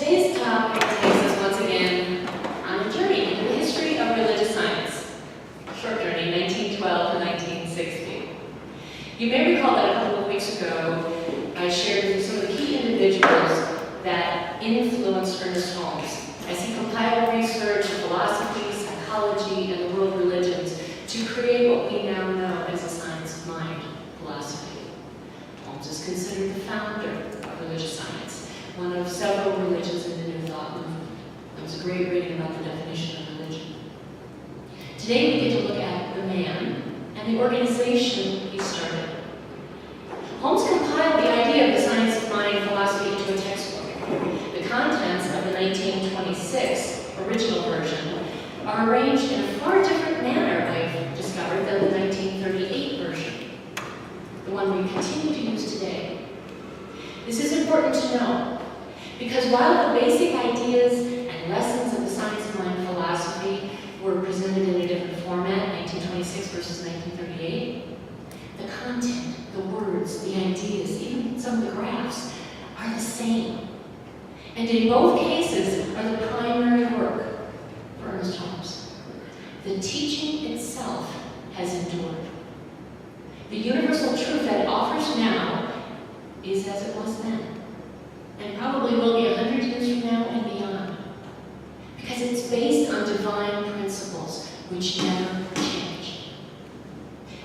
Today's topic takes us once again on a journey into the history of religious science. A short journey, 1912 to 1960. You may recall that a couple of weeks ago, I shared with you some of the key individuals that influenced Ernest Holmes as he compiled research in philosophy, psychology, and the world religions to create what we now know as the science of mind philosophy. Holmes is considered the founder of religious science, one of several religions in the New Thought movement. That was a great reading about the definition of religion. Today we get to look at the man and the organization he started. Holmes compiled the idea of the science of mind philosophy into a textbook. The contents of the 1926 original version are arranged in a far different manner, I've discovered, than the 1938 version, the one we continue to use today. This is important to know, because while the basic ideas and lessons of the science of mind philosophy were presented in a different format, 1926 versus 1938, the content, the words, the ideas, even some of the graphs, are the same. And in both cases are the primary work for Ernest Holmes. The teaching itself has endured. The universal truth that it offers now is as it was then, and probably will be 100 years from now and beyond, because it's based on divine principles which never change.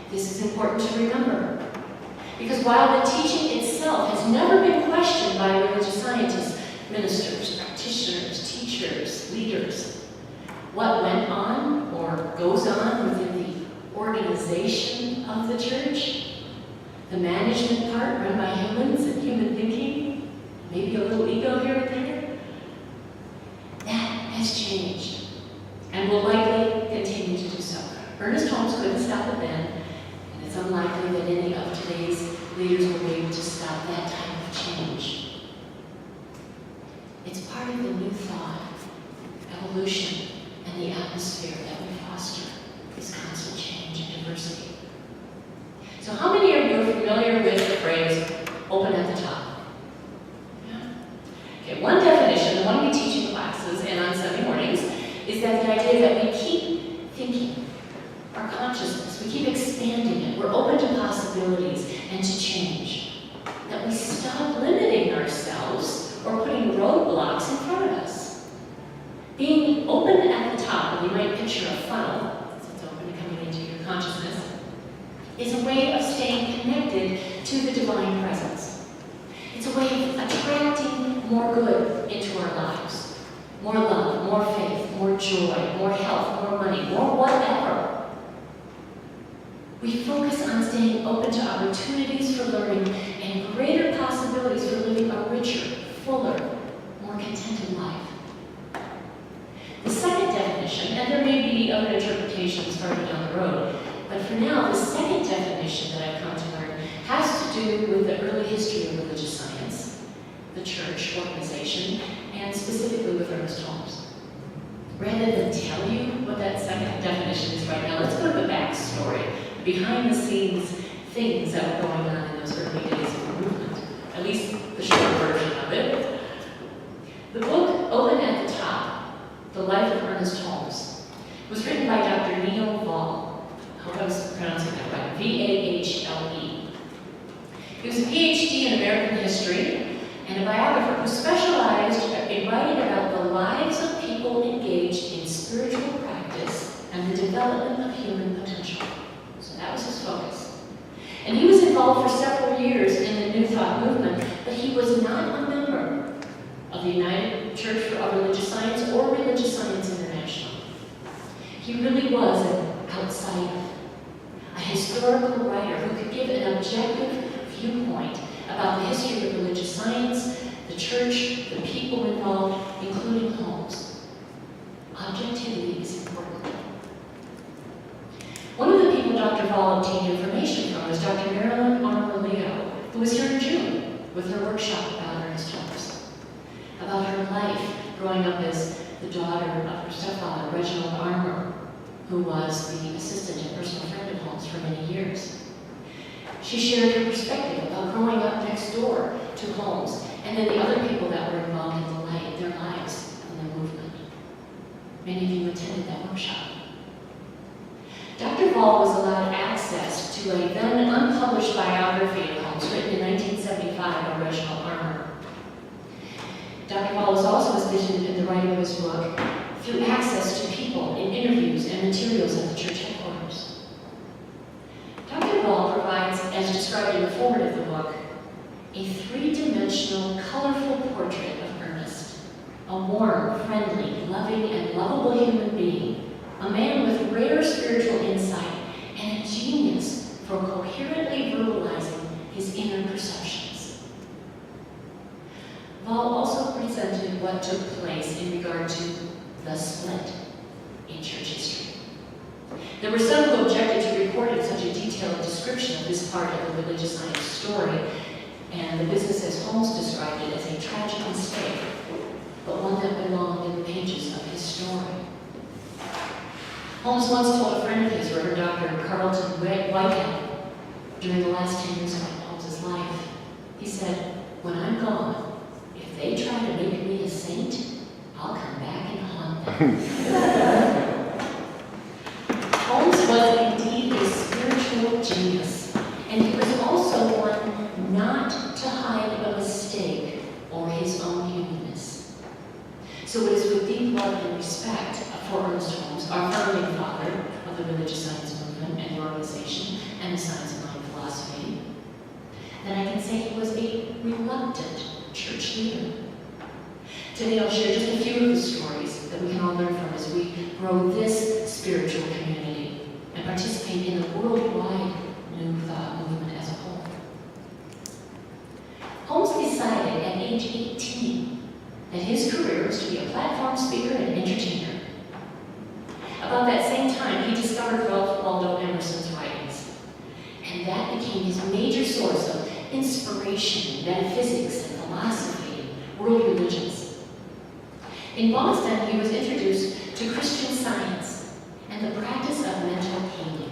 This is important to remember, because while the teaching itself has never been questioned by religious scientists, ministers, practitioners, teachers, leaders, what went on or goes on within the organization of the church, the management part run by humans and human thinking, maybe a little ego here and there, that has changed and will likely continue to do so. Ernest Holmes couldn't stop it then, and it's unlikely that any of today's leaders will be able to stop that type of change. It's part of the new thought, evolution, and the atmosphere that we foster, this constant change and diversity. So how many of you are familiar with the phrase, open at the top? Yeah. Okay, one definition, the one we teach in classes and on Sunday mornings, is that the idea that we keep thinking, our consciousness, we keep expanding it, we're open to possibilities and to change. That we stop limiting ourselves or putting roadblocks in front of us. Being open at the top, and you might picture a funnel, since it's open and coming into your consciousness, is a way of staying connected to the divine presence. It's a way of attracting more good into our lives. More love, more faith, more joy, more health, more money, more whatever. We focus on staying open to opportunities for learning and greater possibilities for living a richer, fuller, more contented life. The second definition, and there may be other interpretations further down the road, but for now, the second definition that I've come to learn has to do with the early history of religious science, the church organization, and specifically with Ernest Holmes. Rather than tell you what that second definition is right now, let's go to the backstory, behind the scenes things that were going on in those early days of the movement, at least the short version of it. The book, Open at the Top, The Life of Ernest Holmes, was written by Dr. Neil Vahl. I hope I was pronouncing that right, V-A-H-L-E. He was a PhD in American history and a biographer who specialized in writing about the lives of people engaged in spiritual practice and the development of human potential. So that was his focus. And he was involved for several years in the New Thought movement, but he was not a member of the United Church for Religious Science or Religious Science International. He really was an outsider, a historical writer who could give an objective viewpoint about the history of religious science, the church, the people involved, including Holmes. Objectivity is important. One of the people Dr. Vahl obtained information from was Dr. Marilyn Armaleo, who was here in June with her workshop about Ernest Holmes, about her life growing up as the daughter of her stepfather, Reginald Armour, who was the assistant and personal friend of Holmes for many years. She shared her perspective about growing up next door to Holmes, and then the other people that were involved in the their lives in the movement. Many of you attended that workshop. Dr. Ball was allowed access to a then unpublished biography of Holmes written in 1975 by Reginald Armour. Dr. Ball was also assisted in the writing of his book through access to people in interviews and materials at the church headquarters. Dr. Ball provides, as described in the foreword of the book, a three-dimensional, colorful portrait of Ernest, a warm, friendly, loving, and lovable human being, a man with rare spiritual insight and a genius for coherently verbalizing his inner perceptions. Ball also presented what took place in regard to the split in church history. There were some who objected to recording such a detailed description of this part of the religious science story, and the business as Holmes described it as a tragic mistake, but one that belonged in the pages of his story. Holmes once told a friend of his, Reverend Dr. Carla, during the last 10 years of Holmes' life, he said, "When I'm gone, if they try to make me a saint, I'll come back and haunt them." Holmes was indeed a spiritual genius, and he was also one not to hide a mistake or his own humanness. So it is with deep love and respect for Ernest Holmes, our founding father of the religious science movement and the organization and the science of mind philosophy, that I can say he was a reluctant church leader. Today I'll share just a few of the stories that we can all learn from as we grow this spiritual community and participate in the worldwide New Thought movement as a whole. Holmes decided at age 18 that his career was to be a platform speaker and entertainer. About that same time, he discovered Ralph Waldo Emerson's writings, and that became his major source of inspiration in metaphysics and philosophy and world religions. In Boston, he was introduced to Christian Science and the practice of mental healing.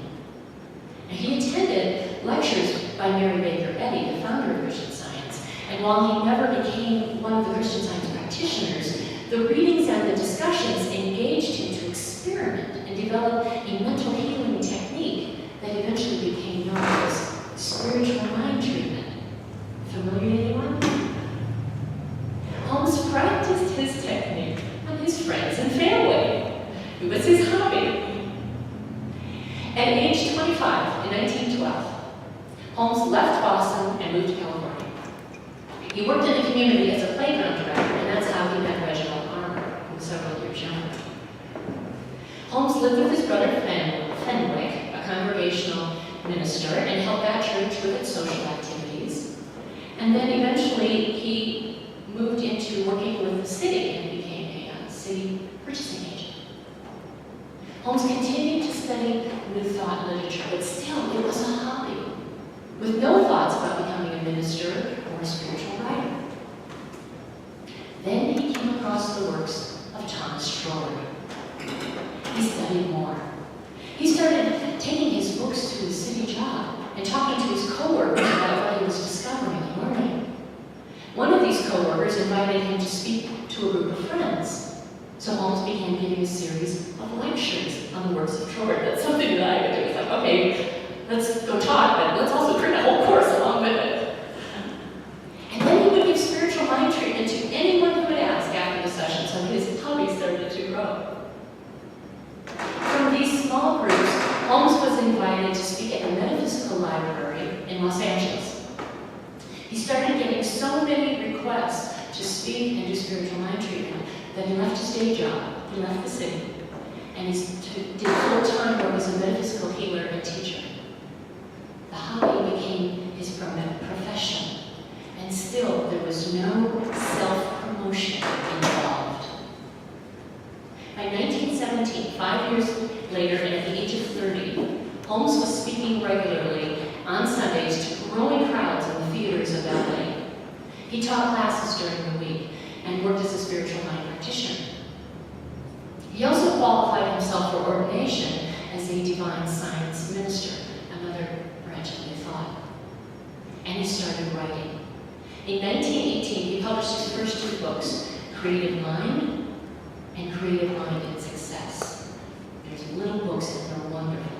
And he attended lectures by Mary Baker Eddy, the founder of Christian Science, and while he never became one of the Christian Science practitioners, the readings and the discussions engaged him to experiment and develop a mental healing technique that eventually became known as spiritual mind treatment. Familiar to anyone? Holmes practiced his technique on his friends and family. It was his hobby. At age 25, in 1912, Holmes left Boston and moved to California. He worked in the community as a playground director, and that's how he met Reginald Armour, who was several years younger. Holmes lived with his brother Fenwick, a congregational minister, and helped that church with its social activities. And then eventually he moved into working with the city and became a city purchasing agent. Holmes continued to study New Thought literature, but still it was a hobby, with no thoughts about becoming a minister or a spiritual writer. Then he came across the works of Thomas Trollope. He studied more. He started taking his books to his city job and talking to his co-workers about what he was discovering and learning. One of these co-workers invited him to speak to a group of friends. So Holmes began giving a series of lectures on the works of Trollope. That's something that I would do. It's like, okay, let's go talk, but let's also print a whole course along with it. And then he would give spiritual mind treatment to anyone who would ask after the session, so his hobby started to grow. From these small groups, Holmes was invited to speak at the Metaphysical Library in Los Angeles. He started getting so many requests to speak and do spiritual mind treatment that he left his day job, he left the city, and he did full-time work as a metaphysical healer and teacher. The hobby became his profession, and still there was no self-promotion involved. By 1917, 5 years later, and at the age of 30, Holmes was speaking regularly on Sundays to growing crowds in the theaters of LA. He taught classes during the week and worked as a spiritual mind practitioner. He also qualified himself for ordination as a divine science minister, another branch of New Thought. And he started writing. In 1918, he published his first two books, creative mind and creative-minded success. There's little books and they're wonderful.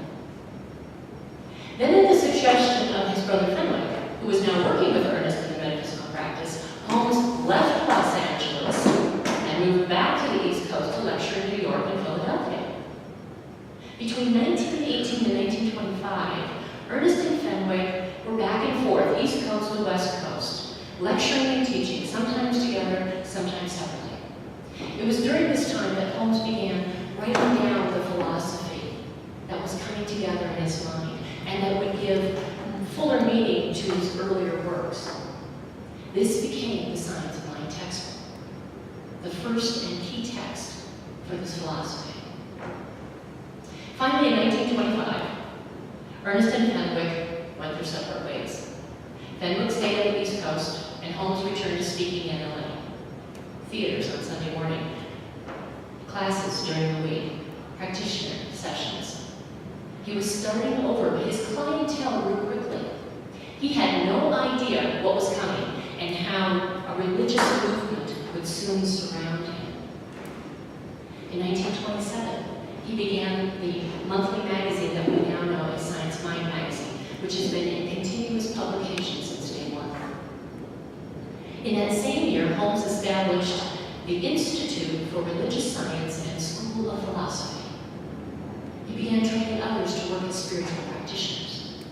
Then at the suggestion of his brother Fenwick, who was now working with Ernest in the metaphysical practice, Holmes left Los Angeles and moved back to the East Coast to lecture in New York and Philadelphia. Between 1918 and 1925, Ernest and Fenwick were back and forth, East Coast to West Coast, lecturing and teaching, sometimes together, sometimes separately. It was during this time that Holmes began writing down the philosophy that was coming together in his mind and that would give fuller meaning to his earlier works. This became the Science of Mind textbook, the first and key text for this philosophy. Finally, in 1925, Ernest and Fenwick went their separate ways. Fenwick stayed on the East Coast, and Holmes returned to speaking in LA. Theaters on Sunday morning, classes during the week, practitioner sessions. He was starting over, but his clientele grew quickly. He had no idea what was coming and how a religious movement would soon surround him. In 1927, he began the monthly magazine that we now know as Science Mind magazine, which has been in continuous publication since day one. In that same year, Holmes established the Institute for Religious Science and School of Philosophy. He began training others to work as spiritual practitioners.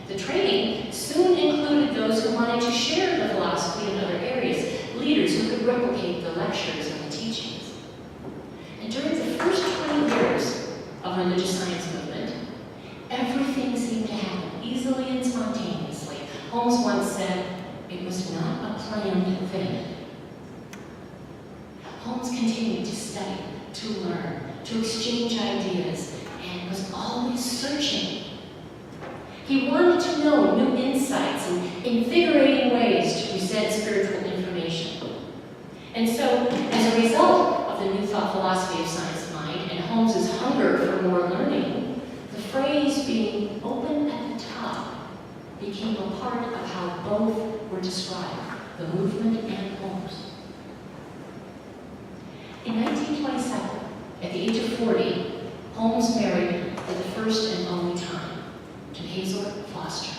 The training soon included those who wanted to share the philosophy in other areas, leaders who could replicate the lectures and the teachings. And during the first 20 years of religious science movement, everything seemed to happen easily and spontaneously. Holmes once said, "It was not a planned thing." Holmes continued to study, to learn, to exchange ideas, and was always searching. He wanted to know new insights and invigorating ways to present spiritual information. And so, as a result of the New Thought philosophy of science of mind and Holmes's hunger for more learning, the phrase being open at the top became a part of how both were described, the movement and Holmes. In 1927, at the age of 40, Holmes married for the first and only time to Hazel Foster,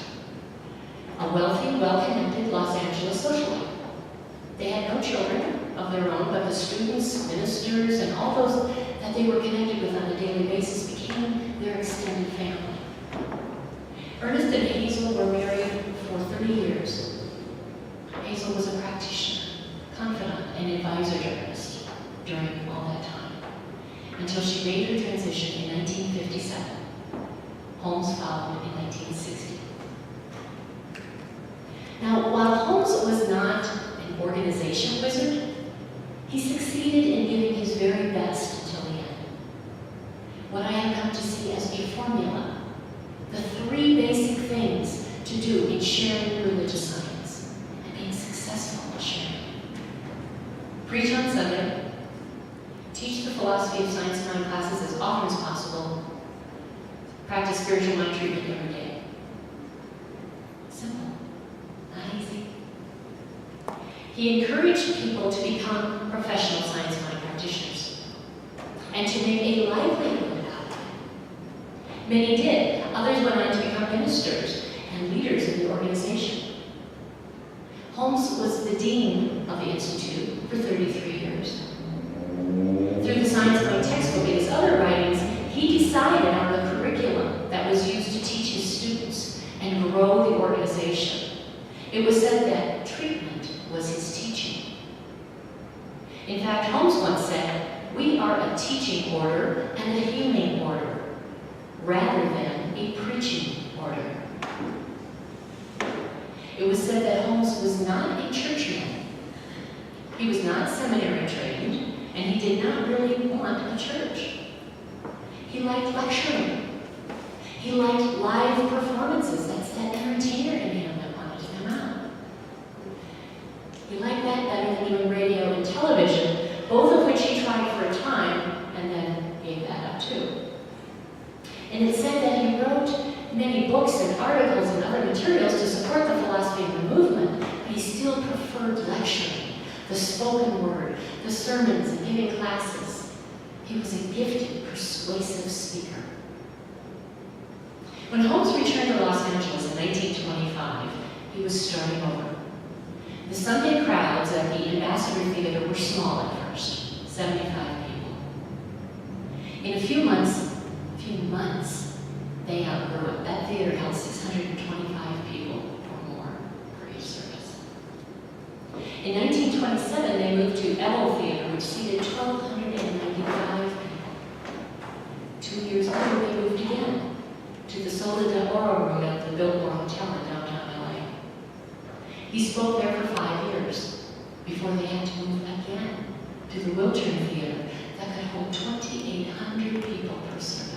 a wealthy, well-connected Los Angeles socialite. They had no children of their own, but the students, ministers, and all those that they were connected with on a daily basis became their extended family. Ernest and Hazel were married for 30 years. Hazel was a practitioner, confidant, and advisor to Ernest during all that time, until she made her transition in 1957. Holmes followed in 1960. Now, while Holmes was not an organization wizard, he succeeded in giving his very best until the end. What I have come to see as a formula, the 3 basic things to do in sharing religious science and being successful in sharing. Preach on Sunday, teach the philosophy of science mind classes as often as possible, practice spiritual mind treatment every day. Simple, not easy. He encouraged people to become professional science mind practitioners and to make a livelihood out of it. Many did. Others went on to become ministers and leaders in the organization. Holmes was the dean of the Institute for 33 years. Through the Science Mind textbook and his other writings, he decided on the curriculum that was used to teach his students and grow the organization. It was said that treatment was his teaching. In fact, Holmes once said, "We are a teaching order and a healing order, rather than a preaching order." It was said that Holmes was not a churchman. He was not seminary trained, and he did not really want a church. He liked lecturing. He liked live performances. That's that entertainer in him that wanted to come out. He liked that better than doing radio and television, both of which he tried for a time and then gave that up too. And it's said that he wrote many books and articles and other materials to support the philosophy of the movement, but he still preferred lecturing, the spoken word, the sermons, and giving classes. He was a gifted, persuasive speaker. When Holmes returned to Los Angeles in 1925, he was starting over. The Sunday crowds at the Ambassador Theater were small at first, 75 people. In a few months, they outgrew it. That theater held 625 people or more for each service. In 1927, they moved to Ebel Theater, which seated 1,295 people. 2 years later, they moved again to the Sola de Oro room at the Biltmore Hotel in downtown LA. He spoke there for 5 years before they had to move again to the Wiltern Theater that could hold 2,800 people per service.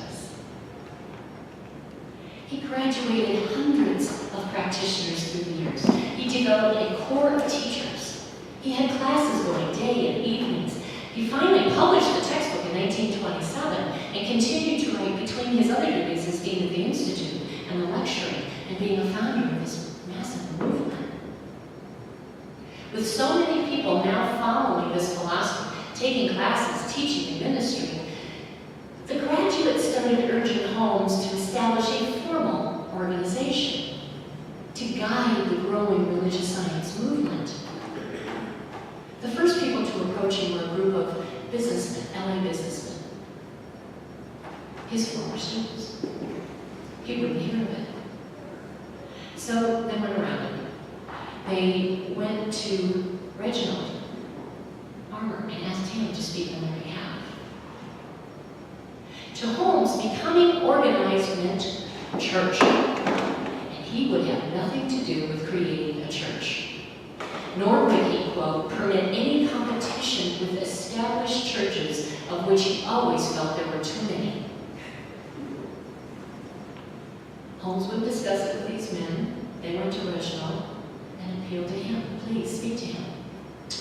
He graduated hundreds of practitioners through the years. He developed a core of teachers. He had classes going day and evenings. He finally published the textbook in 1927 and continued to write between his other duties as dean of the Institute and the lecturing and being a founder of this massive movement. With so many people now following this philosophy, taking classes, teaching, and ministering, the graduates started urging Holmes to establish a formal organization to guide the growing religious science movement. The first people to approach him were a group of businessmen, LA businessmen, his former students. He wouldn't hear of it. So they went around him. They went to Reginald Armour and asked him to speak on their behalf. To Holmes, becoming organized meant church, and he would have nothing to do with creating a church. Nor would he, quote, permit any competition with established churches of which he always felt there were too many. Holmes would discuss it with these men. They went to Reginald and appealed to him. Please speak to him.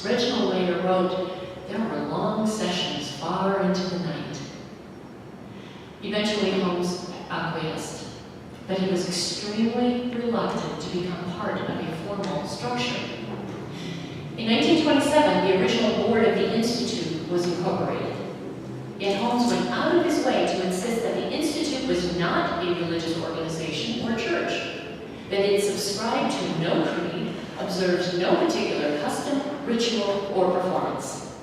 Reginald later wrote, there were long sessions far into the night. Eventually, Holmes acquiesced, but he was extremely reluctant to become part of a formal structure. In 1927, the original board of the Institute was incorporated. Yet Holmes went out of his way to insist that the Institute was not a religious organization or church, that it subscribed to no creed, observed no particular custom, ritual, or performance.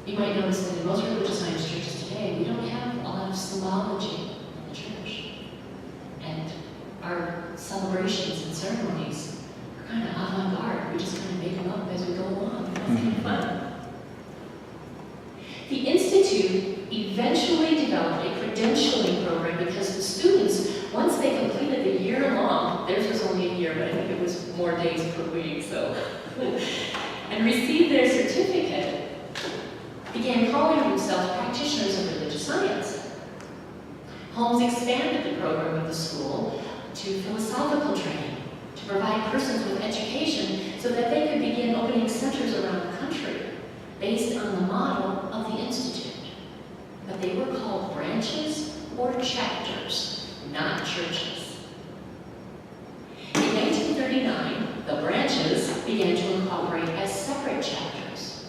You might notice that in most religious science churches today, we don't have a lot of symbology in the church. And our celebrations and ceremonies are kind of avant-garde. We just kind of make them up as we go along. That's kind of fun. The Institute eventually developed a credentialing program because the students, once they completed the year-long, theirs was only a year, but I think it was more days per week, so, and received their certificate, began calling themselves practitioners of religious science. Holmes expanded the program of the school to philosophical training, to provide persons with education so that they could begin opening centers around the country based on the model of the Institute. But they were called branches or chapters, not churches. In 1939, the branches began to incorporate as separate chapters.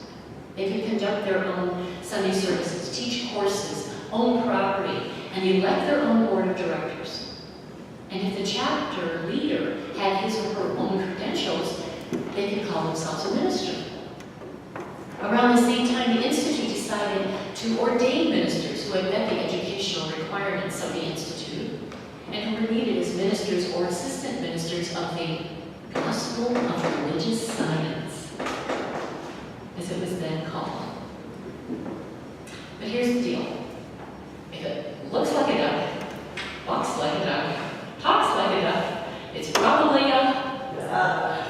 They could conduct their own Sunday services, teach courses, own property, and elect their own board of directors. And if the chapter leader had his or her own credentials, they could call themselves a minister. Around the same time, the Institute decided to ordain ministers who had met the educational requirements of the Institute and who were needed as ministers or assistant ministers of the Gospel of Religious Science, as it was then called. But here's the deal. If it looks like a duck, walks like a duck, talks like a duck, it's probably a duck.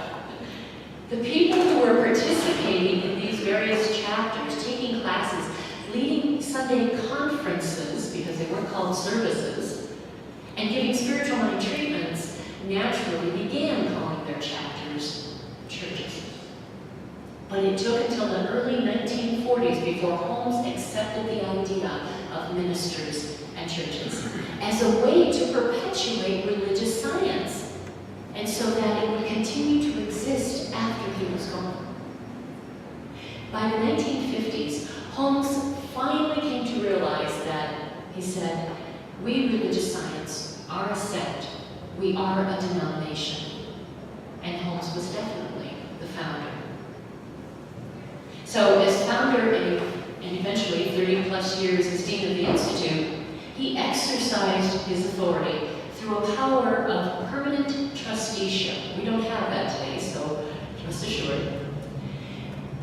The people who were participating in these various chapters, taking classes, leading Sunday conferences, because they weren't called services, and giving spiritual mind treatments, naturally began calling their chapters churches. But it took until the early 1940s before Holmes accepted the idea of ministers and churches as a way to perpetuate religious science, and so that it would continue to exist after he was gone. We are a denomination, and Holmes was definitely the founder. So as founder and eventually 30 plus years as dean of the Institute, he exercised his authority through a power of permanent trusteeship. We don't have that today, so rest assured.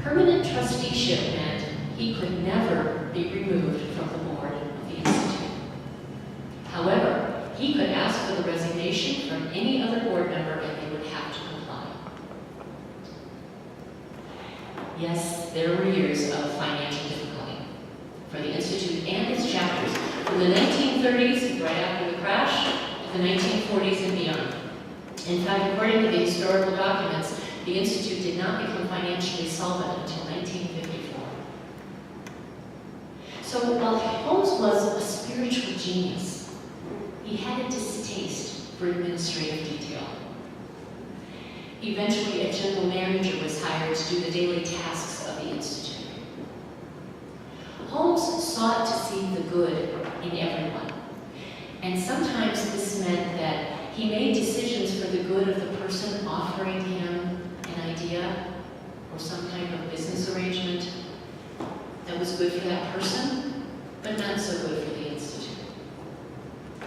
Permanent trusteeship meant he could never be removed from the board of the Institute. However, he could ask for the resignation from any other board member and they would have to comply. Yes, there were years of financial difficulty for the Institute and its chapters from the 1930s, right after the crash, to the 1940s and beyond. In fact, according to the historical documents, the Institute did not become financially solvent until 1954. So while Holmes was a spiritual genius, he had a distaste for administrative detail. Eventually, a general manager was hired to do the daily tasks of the Institute. Holmes sought to see the good in everyone, and sometimes this meant that he made decisions for the good of the person offering him an idea or some type of business arrangement that was good for that person, but not so good for the Institute.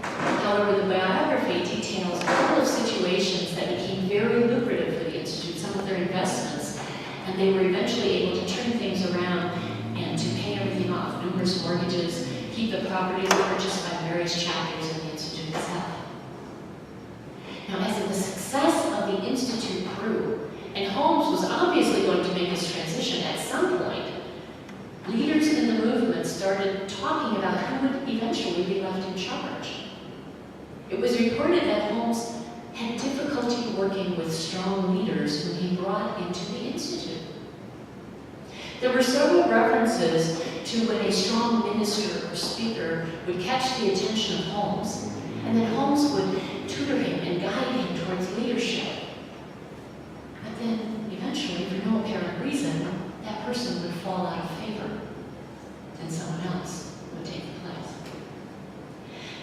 However, the biography details a couple of situations that became very lucrative for the Institute, some of their investments, and they were eventually able to turn things around and to pay everything off, numerous mortgages, keep the properties purchased by various chapters of the Institute itself. Now, as the success of the Institute grew, and Holmes was obviously going to make his transition at some point, leaders in the movement started talking about who would eventually be left in charge. It was reported that Holmes had difficulty working with strong leaders whom he brought into the Institute. There were several references to when a strong minister or speaker would catch the attention of Holmes, and then Holmes would tutor him and guide him towards leadership. But then, eventually, for no apparent reason, that person would fall out of favor, and someone else would take the place.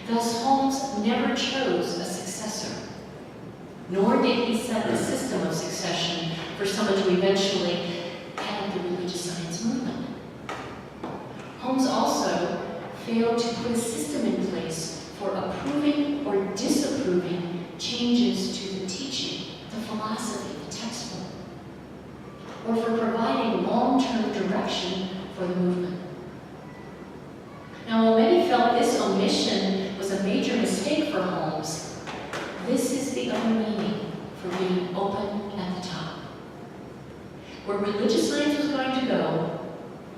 Thus, Holmes never chose a successor, nor did he set the system of succession for someone to eventually head the religious science movement. Holmes also failed to put a system in place for approving or disapproving changes to the teaching, the philosophy, the textbook, or for providing long-term direction for the movement. Now, while many felt this omission was a major mistake for Holmes, this is the other meaning for being open at the top. Where religious science was going to go,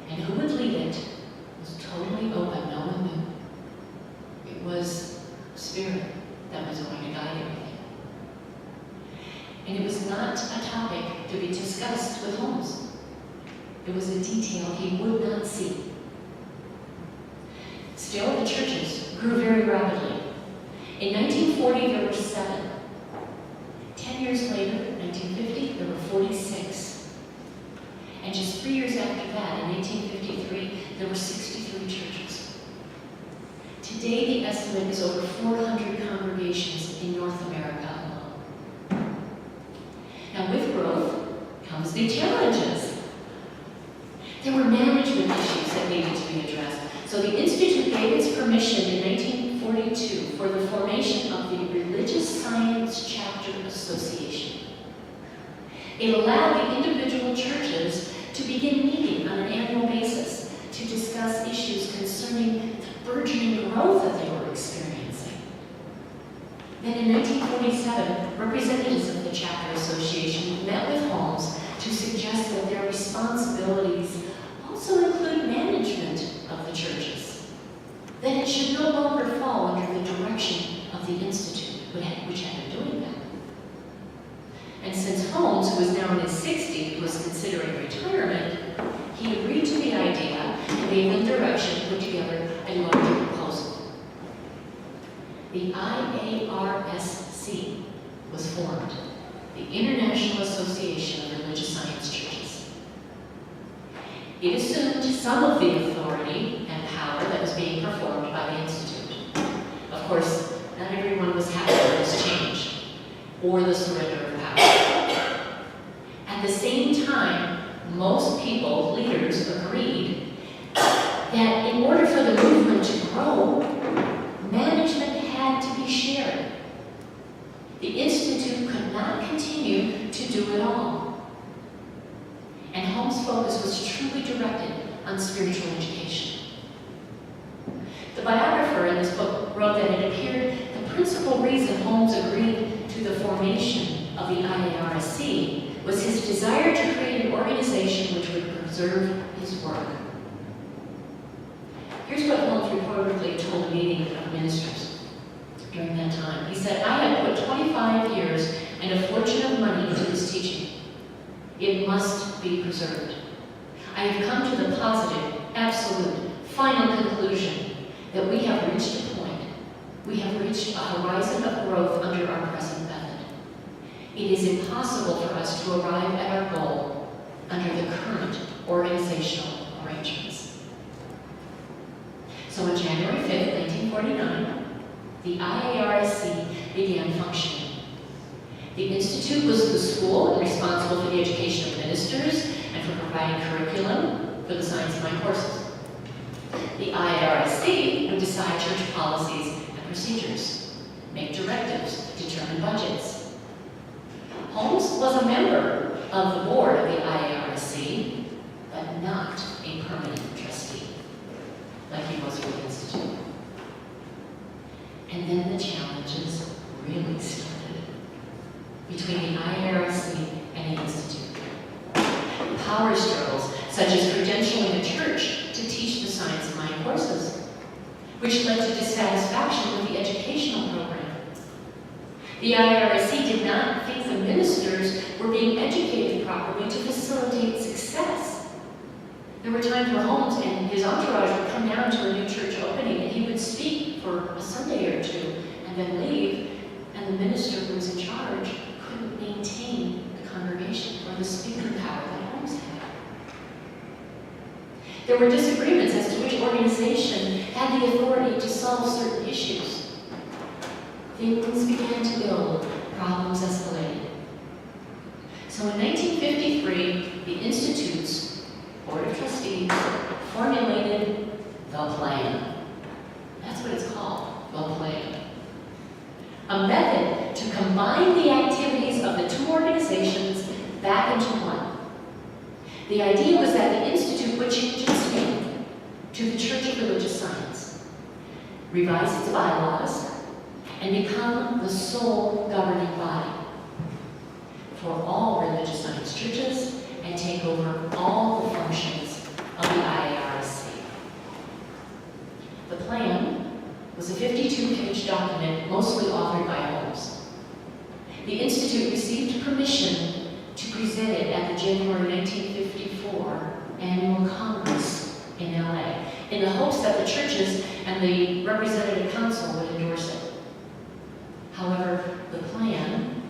and who would lead it, was totally open. No one knew. It was Spirit that was going to guide everything. And it was not a topic to be discussed with Holmes. It was a detail he would not see. Still, the churches grew very rapidly. In 1940, there were 7. 10 years later, 1950, there were 46. And just 3 years after that, in 1853, there were 63 churches. Today, the estimate is over 400 congregations in North America alone. Now, with growth comes the challenges. There were management issues that needed to be addressed. So the Institute gave its permission in 1942 for the formation of the Religious Science Chapter Association. It allowed the individual churches to begin meeting on an annual basis to discuss issues concerning the burgeoning growth that they were experiencing. Then in 1947, representatives of the Chapter Association met with Holmes to suggest that their responsibilities also include management of the churches, that it should no longer fall under the direction of the Institute, which had been doing that. And since Holmes, who was now in his 60s, was considering retirement, he agreed to the idea and gave them direction to put together a larger proposal. The IARSC was formed, the International Association of Religious Science Churches. It assumed some of the authority and power that was being performed by the Institute. Of course, not everyone was happy with this change. or the surrender of power. At the same time, most people, leaders, agreed that in order for the movement to grow, management had to be shared. The Institute could not continue to do it all. And Holmes' focus was truly directed on spiritual education. The biographer in this book wrote that it appeared the principal reason Holmes agreed to the formation of the IARSC was his desire to create an organization which would preserve his work. Here's what Holmes reportedly told a meeting of ministers during that time. He said, "I have put 25 years and a fortune of money into this teaching. It must be preserved. I have come to the positive, absolute, final conclusion that we have reached a point. We have reached a horizon of growth under our present method. It is impossible for us to arrive at our goal under the current organizational arrangements." So on January 5th, 1949, the IARSC began functioning. The Institute was the school responsible for the education of ministers and for providing curriculum for the Science of Mind courses. The IARSC would decide church policies and procedures, make directives, determine budgets. Holmes was a member of the board of the IARSC, but not a permanent trustee, like he was for the Institute. And then the challenges really started between the IARSC and the Institute. Power struggles, such as credentialing a church to teach the Science of Mind courses, which led to dissatisfaction with the educational program. The IARSC did not think the ministers were being educated properly to facilitate success. There were times where Holmes and his entourage would come down to a new church opening and he would speak for a Sunday or two and then leave, and the minister who was in charge couldn't maintain the congregation or the speaking power that Holmes had. There were disagreements as to which organization had the authority to solve certain issues. Things began to build, problems escalated. So in 1953, the Institute's Board of Trustees formulated the plan. That's what it's called, the plan. A method to combine the activities of the two organizations back into one. The idea was that the Institute would change its name to the Church of Religious Science, revise its bylaws, and become the sole governing body for all religious science churches and take over all the functions of the IARSC. The plan was a 52-page document mostly authored by Holmes. The Institute received permission to present it at the January 1954 annual Congress in LA, in the hopes that the churches and the representative council would endorse it. However, the plan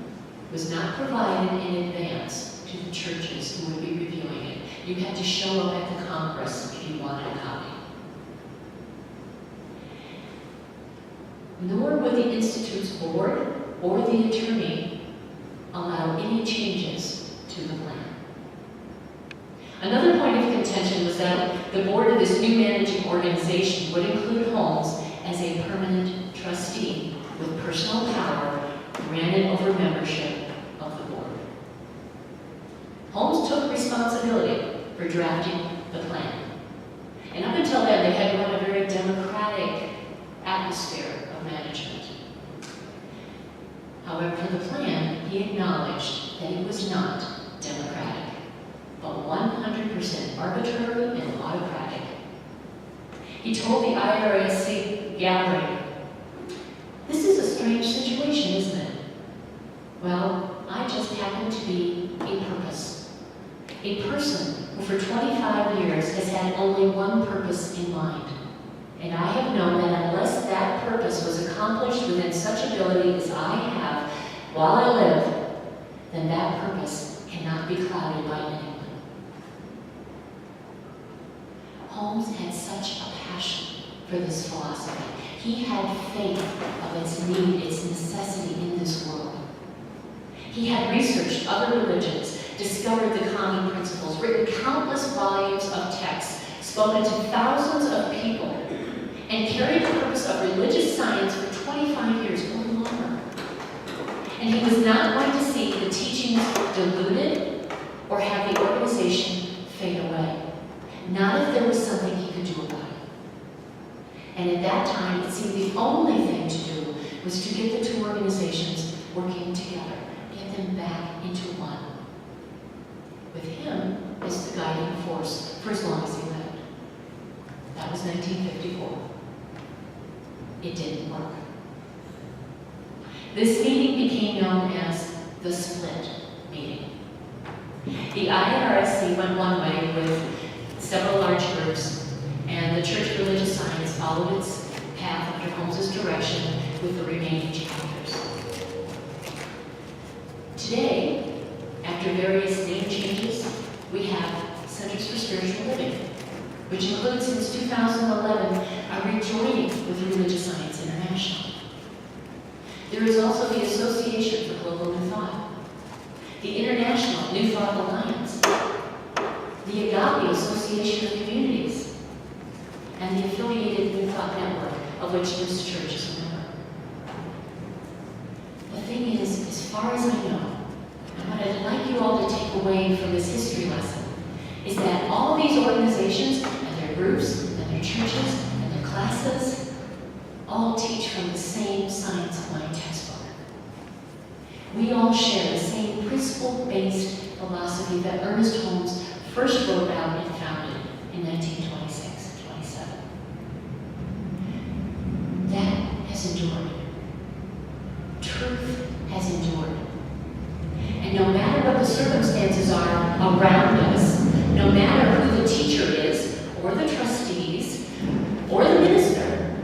was not provided in advance to the churches who would be reviewing it. You had to show up at the Congress if you wanted a copy. Nor would the Institute's board or the attorney allow any changes to the plan. Another point of contention was that the board of this new managing organization would include Holmes as a permanent trustee with personal power granted over membership of the board. Holmes took responsibility for drafting the plan. And up until then, they had run a very democratic atmosphere of management. However, for the plan, he acknowledged that it was not democratic, but 100% arbitrary and autocratic. He told the IRSC gathering, "This is a strange situation, isn't it? Well, I just happen to be a purpose. A person who for 25 years has had only one purpose in mind. And I have known that unless that purpose was accomplished within such ability as I have while I live, then that purpose cannot be clouded by anyone." Holmes had such a passion for this philosophy. He had faith of its need, its necessity in this world. He had researched other religions, discovered the common principles, written countless volumes of texts, spoken to thousands of people, and carried the purpose of religious science for 25 years or longer. And he was not going to see the teachings diluted or have the organization fade away. Not if there was something he could do about it. And at that time, it seemed the only thing to do was to get the two organizations working together, get them back into one. With him as the guiding force for as long as he lived. That was 1954. It didn't work. This meeting became known as the split meeting. The IRSC went one way with several large groups, and the Church of Religious Science followed its path under Holmes' direction with the remaining chapters. Today, after various name changes, we have Centers for Spiritual Living, which includes since 2011 a rejoining with Religious Science International. There is also the Association for Global New Thought, the International New Thought Alliance, the Agape Association of Communities, and the affiliated New Thought Network, of which this church is a member. The thing is, as far as I know, and what I'd like you all to take away from this history lesson, is that all these organizations and their groups and their churches and their classes all teach from the same Science of Mind textbook. We all share the same principle-based philosophy that Ernest Holmes first wrote about and founded in 1926 and 27. That has endured. Truth has endured. And no matter what the circumstances are around us, no matter who the teacher is, or the trustees, or the minister,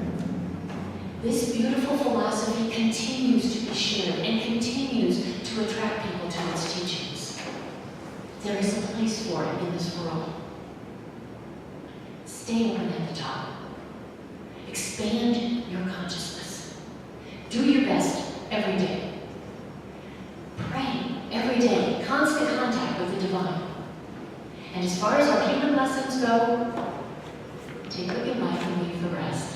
this beautiful philosophy continues to be shared and continues to attract people to its teachings. There is a place for it in this world. Stay open at the top. Expand your consciousness. Do your best every day. Pray every day, constant contact with the divine. And as far as our human lessons go, take what you like and leave the rest.